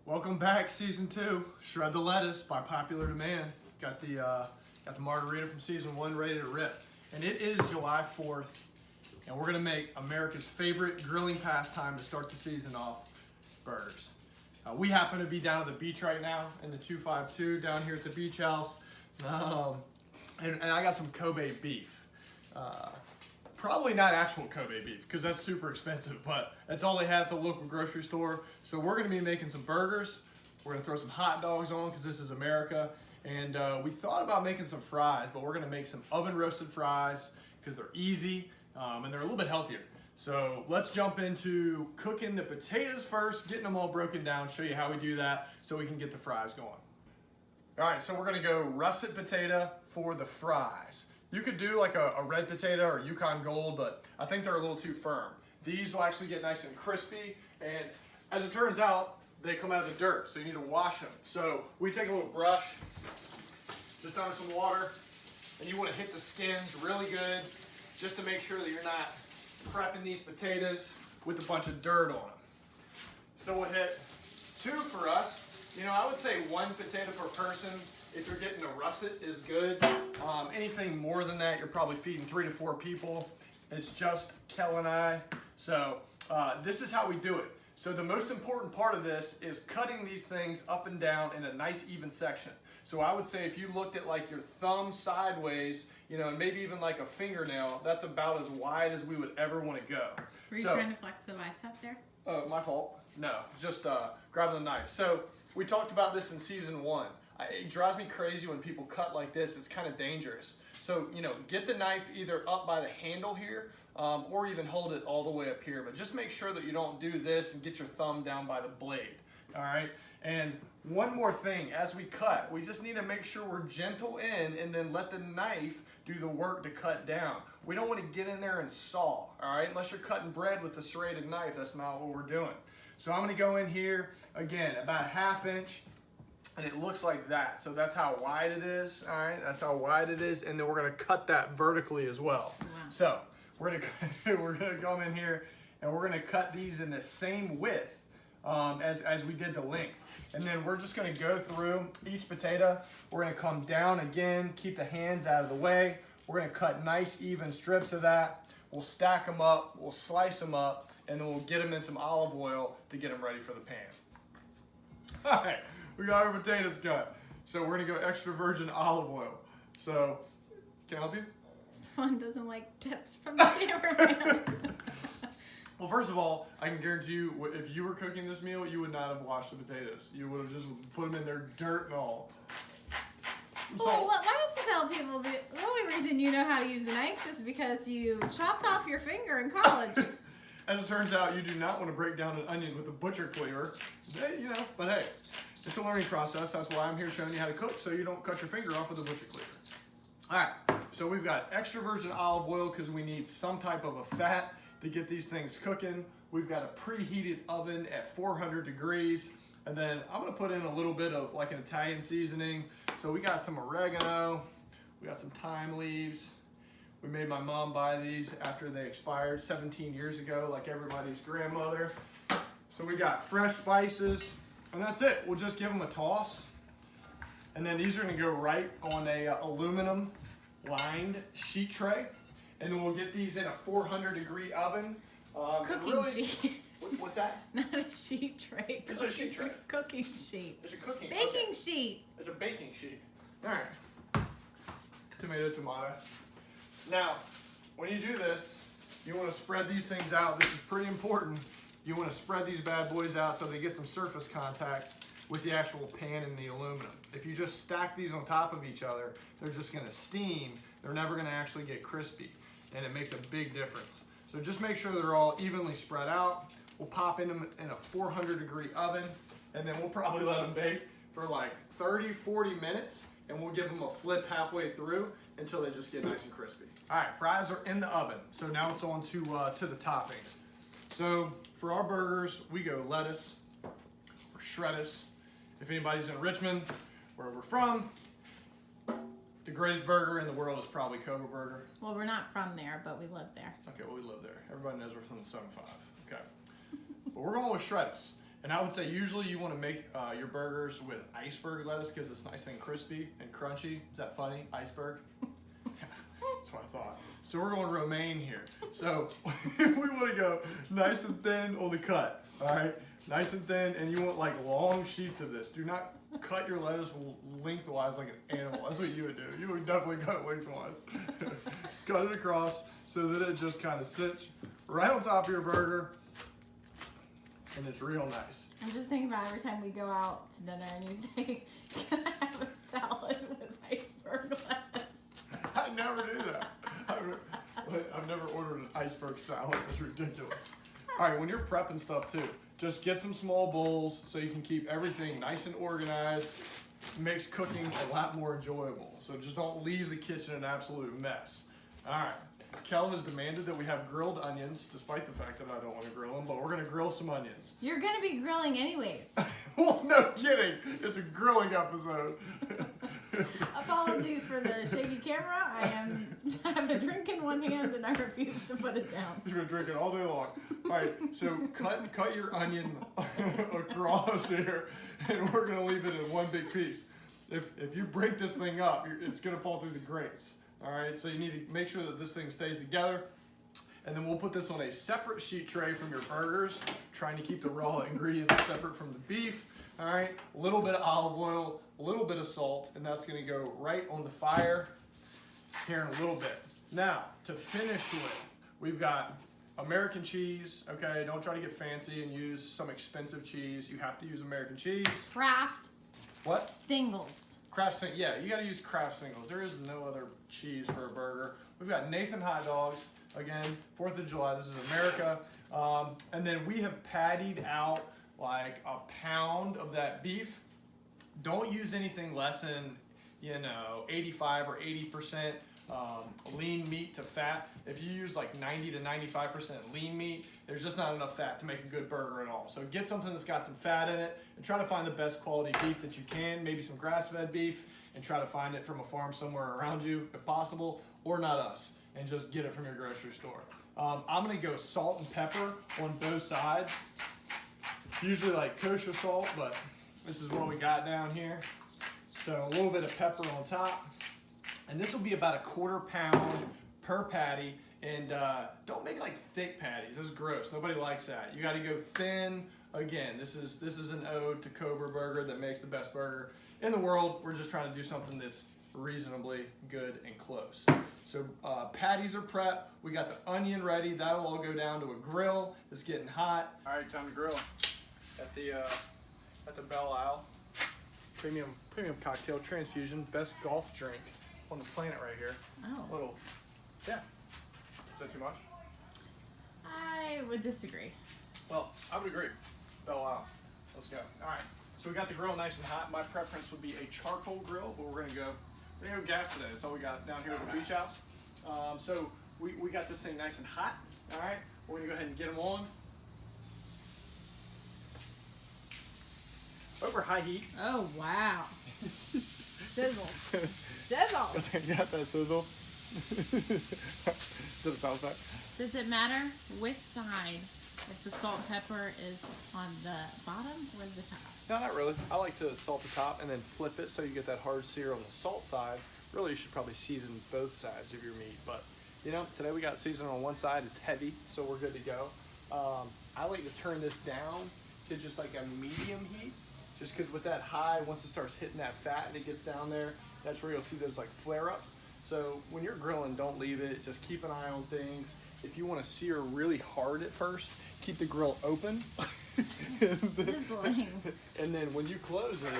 Welcome back, season 2. Shred the lettuce by popular demand. Got the margarita from season 1 ready to rip, and it is July 4th, and we're gonna make America's favorite grilling pastime to start the season off: burgers. We happen to be down at the beach right now in the 252 down here at the beach house, and I got some Kobe beef. Probably not actual Kobe beef because that's super expensive, but that's all they had at the local grocery store. So we're gonna be making some burgers. We're gonna throw some hot dogs on because this is America. And we thought about making some fries, but we're gonna make some oven roasted fries because they're easy and they're a little bit healthier. So let's jump into cooking the potatoes first, getting them all broken down, show you how we do that so we can get the fries going. All right, so we're gonna go russet potato for the fries. You could do like a red potato or Yukon Gold, but I think they're a little too firm. These will actually get nice and crispy, and as it turns out, they come out of the dirt, so you need to wash them. So we take a little brush, just under some water, and you want to hit the skins really good, just to make sure that you're not prepping these potatoes with a bunch of dirt on them. So we'll hit 2 for us. You know, I would say 1 potato per person. If you're getting a russet is good. Anything more than that, you're probably feeding 3 to 4 people. It's just Kel and I. So this is how we do it. So the most important part of this is cutting these things up and down in a nice even section. So I would say if you looked at like your thumb sideways, you know, and maybe even like a fingernail, that's about as wide as we would ever want to go. Were you trying to flex the bicep there? My fault. No, just grabbing the knife. So we talked about this in season 1. It drives me crazy when people cut like this. It's kind of dangerous. So, you know, get the knife either up by the handle here or even hold it all the way up here. But just make sure that you don't do this and get your thumb down by the blade. All right? And one more thing, as we cut, we just need to make sure we're gentle in and then let the knife do the work to cut down. We don't want to get in there and saw, all right? Unless you're cutting bread with a serrated knife, that's not what we're doing. So I'm going to go in here, again, about a 1/2 inch. And it looks like that. So that's how wide it is. All right, that's how wide it is. And then we're gonna cut that vertically as well. Wow. So we're gonna come in here and we're gonna cut these in the same width as we did the length. And then we're just gonna go through each potato. We're gonna come down again, keep the hands out of the way. We're gonna cut nice even strips of that. We'll stack them up, we'll slice them up, and then we'll get them in some olive oil to get them ready for the pan. All right. We got our potatoes cut. So we're gonna go extra virgin olive oil. So, can I help you? Someone doesn't like tips from the cameraman. Well, first of all, I can guarantee you, if you were cooking this meal, you would not have washed the potatoes. You would have just put them in there, dirt and all. Well, why don't you tell people the only reason you know how to use a knife is because you chopped off your finger in college. As it turns out, you do not want to break down an onion with a butcher cleaver. You know, but hey. It's a learning process. That's why I'm here showing you how to cook so you don't cut your finger off with a butcher cleaver. All right, so we've got extra virgin olive oil because we need some type of a fat to get these things cooking. We've got a preheated oven at 400 degrees. And then I'm gonna put in a little bit of like an Italian seasoning. So we got some oregano, we got some thyme leaves. We made my mom buy these after they expired 17 years ago, like everybody's grandmother. So we got fresh spices. And that's it. We'll just give them a toss. And then these are going to go right on a aluminum lined sheet tray. And then we'll get these in a 400 degree oven. Cooking sheet. What's that? Not a sheet tray. It's a sheet tray. Cooking sheet. It's a cooking Baking sheet. It's a baking sheet. All right. Tomato. Now, when you do this, you want to spread these things out. This is pretty important. You want to spread these bad boys out so they get some surface contact with the actual pan and the aluminum. If you just stack these on top of each other, they're just going to steam. They're never going to actually get crispy, and it makes a big difference. So just make sure they're all evenly spread out. We'll pop in them in a 400 degree oven, and then we'll probably let them bake for like 30, 40 minutes, and we'll give them a flip halfway through until they just get nice and crispy. All right, fries are in the oven, so now it's on to the toppings. So for our burgers, we go lettuce or shreddus. If anybody's in Richmond, where we're from, the greatest burger in the world is probably Cobra Burger. Well, we're not from there, but we live there. Okay, well, we live there. Everybody knows we're from the 75. Okay. But we're going with shreddus. And I would say usually you want to make your burgers with iceberg lettuce because it's nice and crispy and crunchy. Is that funny? Iceberg? That's what I thought. So we're going romaine here. So we want to go nice and thin on the cut, all right? Nice and thin, and you want like long sheets of this. Do not cut your lettuce lengthwise like an animal. That's what you would do. You would definitely cut it lengthwise. Cut it across so that it just kind of sits right on top of your burger, and it's real nice. I'm just thinking about every time we go out to dinner and you say, "Can I have a salad with iceberg lettuce?" I never do that. I've never ordered an iceberg salad. It's ridiculous. All right, when you're prepping stuff too, just get some small bowls so you can keep everything nice and organized. Makes cooking a lot more enjoyable. So just don't leave the kitchen an absolute mess. All right. Kel has demanded that we have grilled onions, despite the fact that I don't want to grill them, but we're going to grill some onions. You're going to be grilling anyways. Well, no kidding. It's a grilling episode. Apologies for the shaky camera. I have a drink in one hand and I refuse to put it down. He's going to drink it all day long. All right, so cut your onion across here, and we're going to leave it in one big piece. If you break this thing up, it's going to fall through the grates. All right, so you need to make sure that this thing stays together. And then we'll put this on a separate sheet tray from your burgers, trying to keep the raw ingredients separate from the beef. All right, a little bit of olive oil, a little bit of salt, and that's gonna go right on the fire here in a little bit. Now, to finish with, we've got American cheese. Okay, don't try to get fancy and use some expensive cheese. You have to use American cheese. Kraft. What? Singles. Kraft singles, yeah, you gotta use Kraft singles. There is no other cheese for a burger. We've got Nathan hot dogs, again, 4th of July, this is America. And then we have pattied out like a pound of that beef. Don't use anything less than, 85 or 80% lean meat to fat. If you use like 90 to 95% lean meat, there's just not enough fat to make a good burger at all. So get something that's got some fat in it and try to find the best quality beef that you can, maybe some grass-fed beef, and try to find it from a farm somewhere around you if possible, or not us, and just get it from your grocery store. I'm gonna go salt and pepper on both sides. Usually like kosher salt, but this is what we got down here. So a little bit of pepper on top. And this will be about 1/4 pound per patty. And don't make like thick patties. This is gross. Nobody likes that. You got to go thin. Again, this is an ode to Cobra Burger that makes the best burger in the world. We're just trying to do something that's reasonably good and close. So patties are prepped. We got the onion ready. That'll all go down to a grill. It's getting hot. All right, time to grill. At the Belle Isle premium cocktail transfusion, best golf drink on the planet right here. Oh. Yeah. Is that too much? I would disagree. Well, I would agree. Belle Isle. Let's go. All right. So we got the grill nice and hot. My preference would be a charcoal grill, but we're gonna go gas today. That's all we got down here at the beach house. So we got this thing nice and hot. All right. We're gonna go ahead and get them on. Over high heat. Oh, wow. Sizzle. Sizzle. You got that sizzle? Is that a sound effect? Does it matter which side, if the salt and pepper is on the bottom or the top? No, not really. I like to salt the top and then flip it so you get that hard sear on the salt side. Really, you should probably season both sides of your meat. But, today we got seasoning on one side. It's heavy, so we're good to go. I like to turn this down to just like a medium heat. Just because with that high, once it starts hitting that fat and it gets down there, that's where you'll see those like flare-ups. So when you're grilling, don't leave it. Just keep an eye on things. If you want to sear really hard at first, keep the grill open. And then when you close it,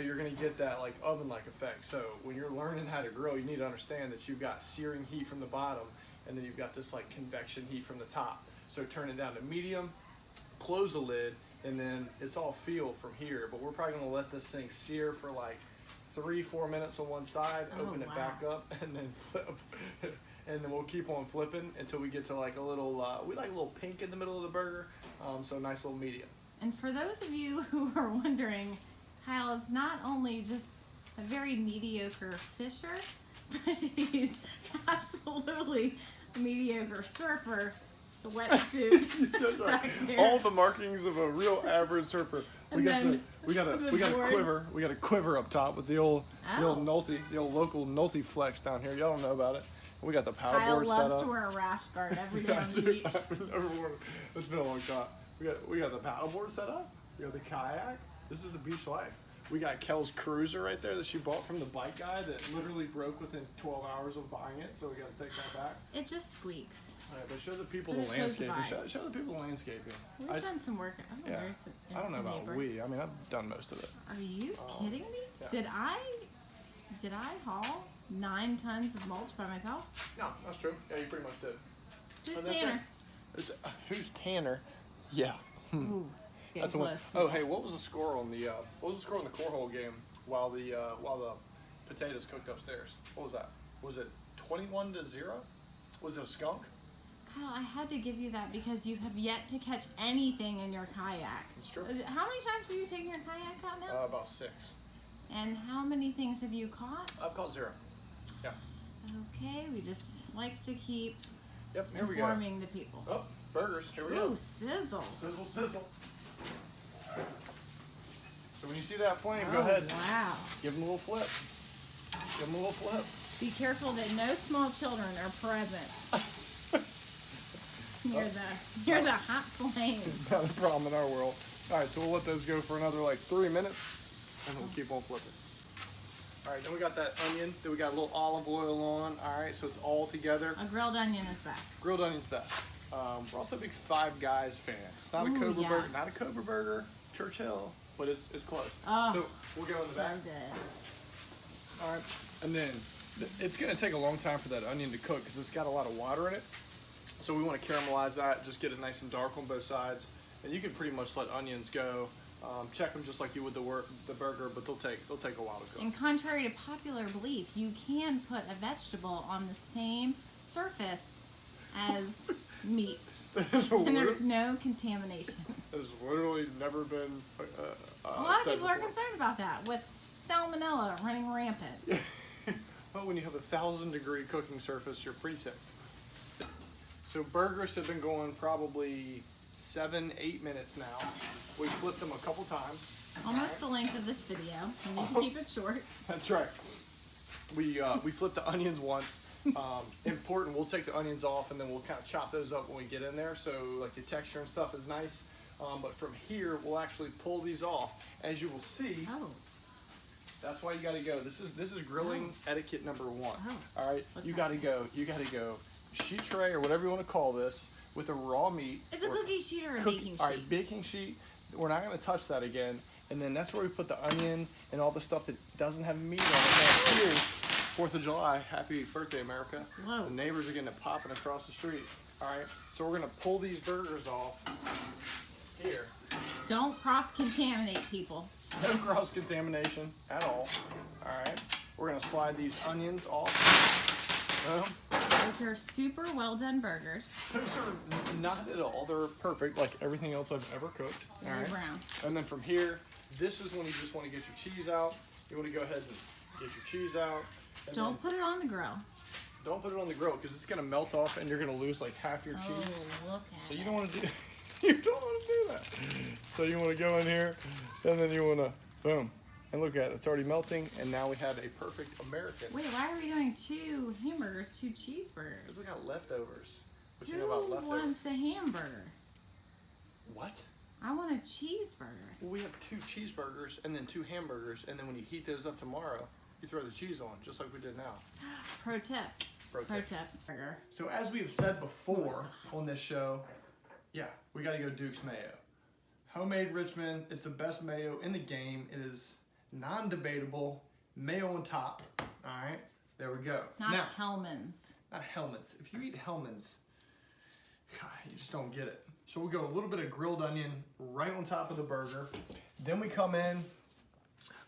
you're going to get that like oven-like effect. So when you're learning how to grill, you need to understand that you've got searing heat from the bottom, and then you've got this like convection heat from the top. So turn it down to medium, close the lid, and then it's all feel from here. But we're probably going to let this thing sear for like 3-4 minutes on one side, open it back up, and then flip. And then we'll keep on flipping until we get to like a little, we like a little pink in the middle of the burger, so nice little medium. And for those of you who are wondering, Kyle is not only just a very mediocre fisher, but he's absolutely a mediocre surfer. the wetsuit. That's right. Back there. All the markings of a real average surfer. We got a quiver. We got a quiver up top with the old local Nulty flex down here. Y'all don't know about it. We got the paddleboard set up. Kyle loves to wear a rash guard every day on the beach. I've never worn it. It's been a long time. We got the paddleboard set up. We got the kayak. This is the beach life. We got Kel's cruiser right there that she bought from the bike guy that literally broke within 12 hours of buying it. So we got to take that back. It just squeaks. All right, but show the people But the it shows the landscaping. vibe. Show the people the landscaping. We've done some work. Oh, Yeah. there's I don't know the about neighbor. we. I mean, I've done most of it. Are you kidding me? Yeah. Did I haul 9 tons of mulch by myself? No, that's true. Yeah, you pretty much did. Just And that's Tanner. Who's Tanner? Yeah. Ooh, it's getting That's the one. close. Oh, hey, what was the score on the cornhole game while the potatoes cooked upstairs? What was that? Was it 21-0? Was it a skunk? Kyle, I had to give you that because you have yet to catch anything in your kayak. It's true. How many times have you taken your kayak out now? About 6. And how many things have you caught? I've caught 0. Yeah. Okay, we just like to keep Yep. Here we go. informing the people. Oh, burgers. Here we Ooh, go. sizzle. Sizzle, sizzle. So when you see that flame, Oh, go ahead. Wow. Give them a little flip. Give them a little flip. Be careful that no small children are present near the hot flames. Not a problem in our world. All right, so we'll let those go for another like 3 minutes, and we'll keep on flipping. All right, then we got that onion. Then we got a little olive oil on. All right, so it's all together. A grilled onion is best. Grilled onion's best. We're also big Five Guys fans. Not Ooh, a Cobra burger, yes. not a Cobra burger, Churchill, but it's close. Oh, So we'll go in the so back. good. All right, and then it's gonna take a long time for that onion to cook because it's got a lot of water in it. So we want to caramelize that, just get it nice and dark on both sides. And you can pretty much let onions go. Check them just like you would the burger, but they'll take a while to cook. And contrary to popular belief, you can put a vegetable on the same surface as meat. And there's no contamination. There's literally never been A lot of said people are before. concerned about that with salmonella running rampant. Well, when you have 1,000-degree cooking surface, you're pretty safe. So burgers have been going probably 7-8 minutes now. We flipped them a couple times. Almost the length of this video. And you can keep it short. That's right. We flipped the onions once. Important, we'll take the onions off and then we'll kind of chop those up when we get in there. So like the texture and stuff is nice. But from here, we'll actually pull these off. As you will see, Oh, that's why you got to go. This is grilling etiquette number 1. Oh. All right, What's you got to go. You got to go sheet tray or whatever you want to call this with a raw meat. it's a or cookie sheet or a baking sheet? All right, baking sheet. We're not going to touch that again. And then that's where we put the onion and all the stuff that doesn't have meat on it. Now, here's 4th of July. Happy birthday, America. Whoa. The neighbors are getting it popping across the street. All right, so we're going to pull these burgers off here. Don't cross-contaminate people. No cross-contamination at all. All right, we're going to slide these onions off. Those are super well done burgers. Those are not at all. They're perfect, like everything else I've ever cooked. All Very right. brown. And then from here, this is when you just want to get your cheese out. You want to go ahead and get your cheese out. And Don't put it on the grill. don't put it on the grill because it's going to melt off and you're going to lose like half your cheese. Oh, look at So it. you don't want to do you don't want to do that. So you want to go in here and then you want to boom. And look at it, it's already melting, and now we have a perfect American. Wait, why are we doing 2 hamburgers, 2 cheeseburgers? Because we got leftovers. What you Who know about leftovers? wants a hamburger? What? I want a cheeseburger. Well, we have 2 cheeseburgers and then 2 hamburgers, and then when you heat those up tomorrow, you throw the cheese on, just like we did now. Pro tip. Pro Pro tip. tip. Burger. So as we have said before on this show, yeah, we got to go Duke's Mayo. Homemade Richmond, it's the best mayo in the game. It is non-debatable. Mayo on top. All right, there we go. Not now, Hellman's. not Hellman's. If you eat Hellman's, God, you just don't get it. So we go a little bit of grilled onion right on top of the burger. Then we come in.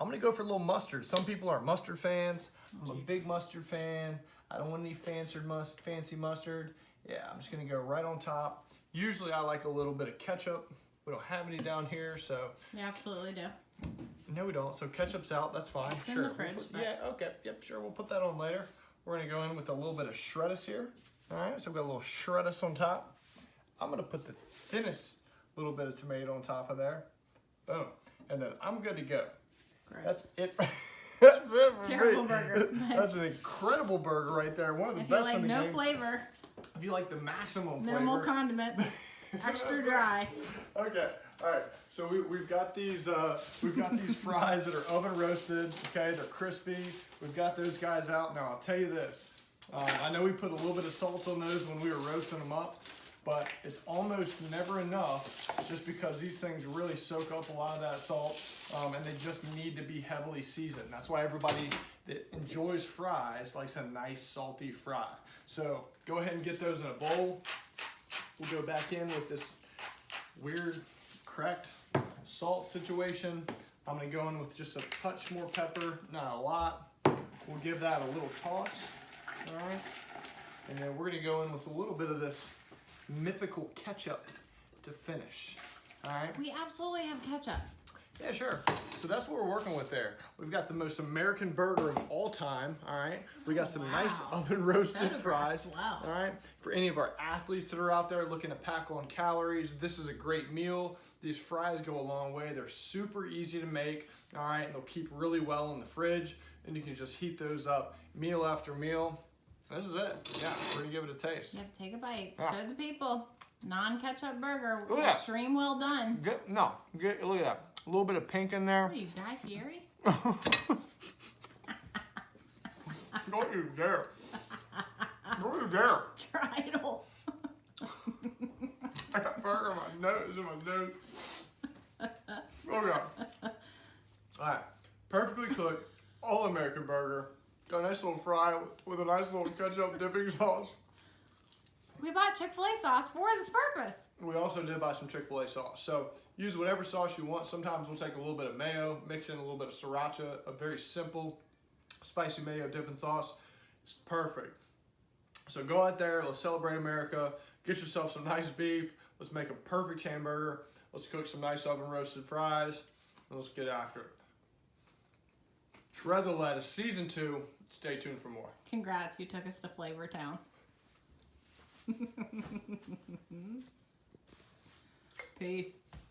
I'm gonna go for a little mustard. Some people are mustard fans. I'm a big mustard fan. I don't want any fancy mustard. Yeah, I'm just gonna go right on top. Usually I like a little bit of ketchup. We don't have any down here, so. We absolutely do. No, we don't. So ketchup's out. That's fine. It's in sure. the fridge, but- Yeah. Okay. Yep. Sure. We'll put that on later. We're gonna go in with a little bit of shreddus here. All right. So we've got a little shreddus on top. I'm gonna put the thinnest little bit of tomato on top of there. Boom. And then I'm good to go. Gross. That's it. That's it for Terrible me. burger. That's an incredible burger right there. One of the If you best like in the no game. flavor, If you like the maximum minimal flavor. condiments, extra That's it. dry. Okay, all right. So we've got these fries that are oven roasted. Okay, they're crispy. We've got those guys out. Now I'll tell you this. I know we put a little bit of salt on those when we were roasting them up, but it's almost never enough just because these things really soak up a lot of that salt, and they just need to be heavily seasoned. That's why everybody that enjoys fries likes a nice salty fry. So go ahead and get those in a bowl. We'll go back in with this weird cracked salt situation. I'm gonna go in with just a touch more pepper, not a lot. We'll give that a little toss, all right? And then we're gonna go in with a little bit of this mythical ketchup to finish, all right? We absolutely have ketchup. Yeah, sure. So that's what we're working with there. We've got the most American burger of all time, all right? We got some nice Wow. oven roasted Photographs, fries, wow. all right? For any of our athletes that are out there looking to pack on calories, this is a great meal. These fries go a long way. They're super easy to make, all right? And they'll keep really well in the fridge, and you can just heat those up meal after meal. This is it. Yeah, we're gonna give it a taste. Yep, take a bite. Yeah. Show the people. Non-ketchup burger. Look at that. Extreme well done. Look at that. A little bit of pink in there. What are you, Guy Fieri? Don't you dare. Don't you dare. Tridal. I got burger in my nose, Oh yeah. Alright. Perfectly cooked, all American burger. Got a nice little fry with a nice little ketchup dipping sauce. We bought Chick-fil-A sauce for this purpose. We also did buy some Chick-fil-A sauce. So use whatever sauce you want. Sometimes we'll take a little bit of mayo, mix in a little bit of sriracha, a very simple spicy mayo dipping sauce. It's perfect. So go out there, let's celebrate America. Get yourself some nice beef. Let's make a perfect hamburger. Let's cook some nice oven roasted fries. And let's get after it. Shred the Lettuce, Season 2. Stay tuned for more. Congrats, you took us to Flavor Town. Peace.